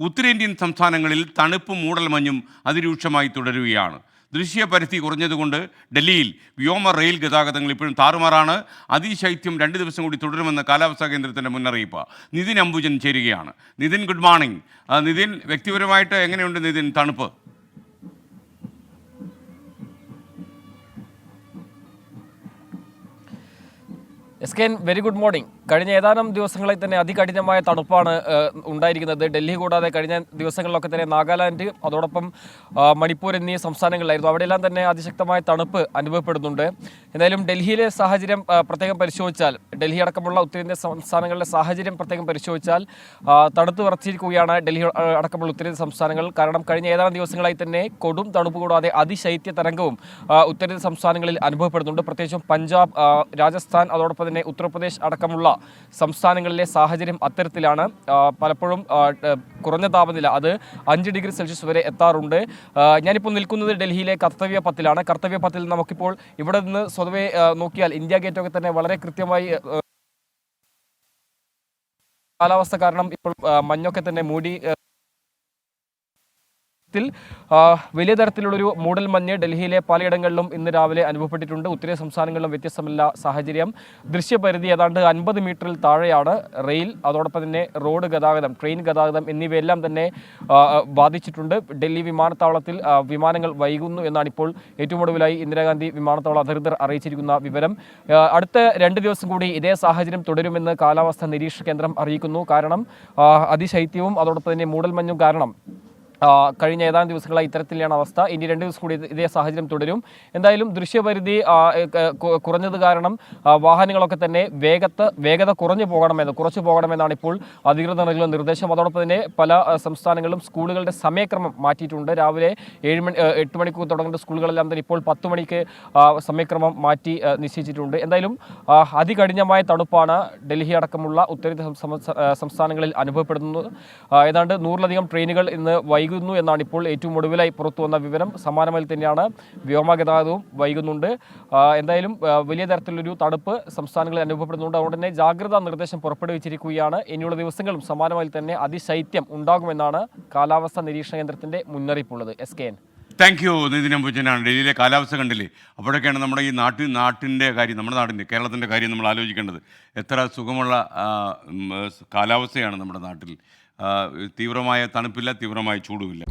ഉത്തരേന്ത്യൻ സംസ്ഥാനങ്ങളിൽ തണുപ്പും മൂടൽമഞ്ഞും അതിരൂക്ഷമായി തുടരുകയാണ്. ദൃശ്യപരിധി കുറഞ്ഞതുകൊണ്ട് ഡൽഹിയിൽ വ്യോമ റെയിൽ ഗതാഗതങ്ങൾ ഇപ്പോഴും താറുമാറാണ്. അതിശൈത്യം 2 ദിവസം കൂടി തുടരുമെന്ന് കാലാവസ്ഥാ കേന്ദ്രത്തിൻ്റെ മുന്നറിയിപ്പ്. നിതിൻ അംബുജൻ ചേരുകയാണ്. Nitin, good morning. നിതിൻ, വ്യക്തിപരമായിട്ട് എങ്ങനെയുണ്ട് നിതിൻ തണുപ്പ്? എസ്കെൻ, വെരി ഗുഡ് മോർണിംഗ്. കഴിഞ്ഞ ഏതാനും ദിവസങ്ങളിൽ തന്നെ അതികഠിനമായ തണുപ്പാണ് ഉണ്ടായിരിക്കുന്നത്. ഡൽഹി കൂടാതെ കഴിഞ്ഞ ദിവസങ്ങളിലൊക്കെ തന്നെ നാഗാലാൻഡ്, അതോടൊപ്പം മണിപ്പൂർ എന്നീ സംസ്ഥാനങ്ങളിലായിരുന്നു. അവിടെയെല്ലാം തന്നെ അതിശക്തമായ തണുപ്പ് അനുഭവപ്പെടുന്നുണ്ട്. എന്തായാലും ഡൽഹിയിലെ സാഹചര്യം പ്രത്യേകം പരിശോധിച്ചാൽ, ഡൽഹി അടക്കമുള്ള ഉത്തരേന്ത്യൻ സംസ്ഥാനങ്ങളിലെ സാഹചര്യം പ്രത്യേകം പരിശോധിച്ചാൽ തണുത്ത് വിറച്ചിരിക്കുകയാണ് ഡൽഹി അടക്കമുള്ള ഉത്തരേന്ത്യൻ സംസ്ഥാനങ്ങൾ. കാരണം കഴിഞ്ഞ ഏതാനും ദിവസങ്ങളായി തന്നെ കൊടും തണുപ്പ് കൂടാതെ അതിശൈത്യ തരംഗവും ഉത്തരേന്ത്യൻ സംസ്ഥാനങ്ങളിൽ അനുഭവപ്പെടുന്നുണ്ട്. പ്രത്യേകിച്ചും പഞ്ചാബ്, രാജസ്ഥാൻ, അതോടൊപ്പം തന്നെ ഉത്തർപ്രദേശ് അടക്കമുള്ള സംസ്ഥാനങ്ങളിലെ സാഹചര്യം അത്തരത്തിലാണ്. പലപ്പോഴും കുറഞ്ഞ താപനില അത് 5 ഡിഗ്രി സെൽഷ്യസ് വരെ എത്താറുണ്ട്. ഞാനിപ്പോൾ നിൽക്കുന്നത് ഡൽഹിയിലെ കർത്തവ്യ പത്തിലാണ്. കർത്തവ്യ പത്തിൽ നമുക്കിപ്പോൾ ഇവിടെ നിന്ന് സ്വതവേ നോക്കിയാൽ ഇന്ത്യ ഗേറ്റൊക്കെ തന്നെ വളരെ കൃത്യമായി കാലാവസ്ഥ കാരണം ഇപ്പോൾ മഞ്ഞൊക്കെ തന്നെ മൂടി വലിയ തരത്തിലുള്ളൊരു മൂടൽമഞ്ഞ് ഡൽഹിയിലെ പലയിടങ്ങളിലും ഇന്ന് രാവിലെ അനുഭവപ്പെട്ടിട്ടുണ്ട്. ഉത്തരേ സംസ്ഥാനങ്ങളിലും വ്യത്യസ്തമല്ല സാഹചര്യം. ദൃശ്യപരിധി ഏതാണ്ട് 50 മീറ്ററിൽ താഴെയാണ്. റെയിൽ, അതോടൊപ്പം തന്നെ റോഡ് ഗതാഗതം, ട്രെയിൻ ഗതാഗതം എന്നിവയെല്ലാം തന്നെ ബാധിച്ചിട്ടുണ്ട്. ഡൽഹി വിമാനത്താവളത്തിൽ വിമാനങ്ങൾ വൈകുന്നു എന്നാണ് ഇപ്പോൾ ഏറ്റവും ഒടുവിലായി ഇന്ദിരാഗാന്ധി വിമാനത്താവള അധികൃതർ അറിയിച്ചിരിക്കുന്ന വിവരം. അടുത്ത 2 ദിവസം കൂടി ഇതേ സാഹചര്യം തുടരുമെന്ന് കാലാവസ്ഥാ നിരീക്ഷണ കേന്ദ്രം അറിയിക്കുന്നു. കാരണം അതിശൈത്യവും അതോടൊപ്പം തന്നെ മൂടൽമഞ്ഞും കാരണം കഴിഞ്ഞ ഏതാനും ദിവസങ്ങളായി ഇത്തരത്തിലാണ് അവസ്ഥ. ഇനി 2 ദിവസം കൂടി ഇതേ സാഹചര്യം തുടരും. എന്തായാലും ദൃശ്യപരിധി കുറഞ്ഞത് കാരണം വാഹനങ്ങളൊക്കെ തന്നെ വേഗത കുറച്ചു പോകണമെന്നാണ് ഇപ്പോൾ അധികൃതർ നൽകുന്ന നിർദ്ദേശം. അതോടൊപ്പം തന്നെ പല സംസ്ഥാനങ്ങളിലും സ്കൂളുകളുടെ സമയക്രമം മാറ്റിയിട്ടുണ്ട്. രാവിലെ 8 മണിക്ക് തുടങ്ങുന്ന സ്കൂളുകളെല്ലാം തന്നെ ഇപ്പോൾ 10 മണിക്ക് സമയക്രമം മാറ്റി നിശ്ചയിച്ചിട്ടുണ്ട്. എന്തായാലും അതികഠിനമായ തണുപ്പാണ് ഡൽഹി അടക്കമുള്ള ഉത്തരേന്ത്യൻ സംസ്ഥാനങ്ങളിൽ അനുഭവപ്പെടുന്നത്. ഏതാണ്ട് 100-ലധികം ട്രെയിനുകൾ ഇന്ന് വൈകുന്നു എന്നാണ് ഇപ്പോൾ ഏറ്റവും ഒടുവിലായി പുറത്തു വന്ന വിവരം. സമാനമായി തന്നെയാണ് വ്യോമഗതാഗതവും വൈകുന്നുണ്ട്. എന്തായാലും വലിയ തരത്തിലൊരു തണുപ്പ് സംസ്ഥാനങ്ങളിൽ അനുഭവപ്പെടുന്നുണ്ട്. അതുകൊണ്ട് തന്നെ ജാഗ്രതാ നിർദ്ദേശം പുറപ്പെടുവിച്ചിരിക്കുകയാണ്. ഇനിയുള്ള ദിവസങ്ങളും സമാനമായി തന്നെ അതിശൈത്യം ഉണ്ടാകുമെന്നാണ് കാലാവസ്ഥാ നിരീക്ഷണ കേന്ദ്രത്തിന്റെ മുന്നറിയിപ്പുള്ളത്. SKN. Thank you. നിതിൻ അംബുജനാണ്. ഡൽഹിയിലെ കാലാവസ്ഥ കണ്ടില്ലേ? അപ്പോഴൊക്കെയാണ് നമ്മുടെ ഈ നാട്ടിൻ്റെ കാര്യം, നമ്മുടെ നാടിൻ്റെ, കേരളത്തിൻ്റെ കാര്യം നമ്മൾ ആലോചിക്കേണ്ടത്. എത്ര സുഖമുള്ള കാലാവസ്ഥയാണ് നമ്മുടെ നാട്ടിൽ. തീവ്രമായ തണുപ്പില്ല, തീവ്രമായ ചൂടുമില്ല.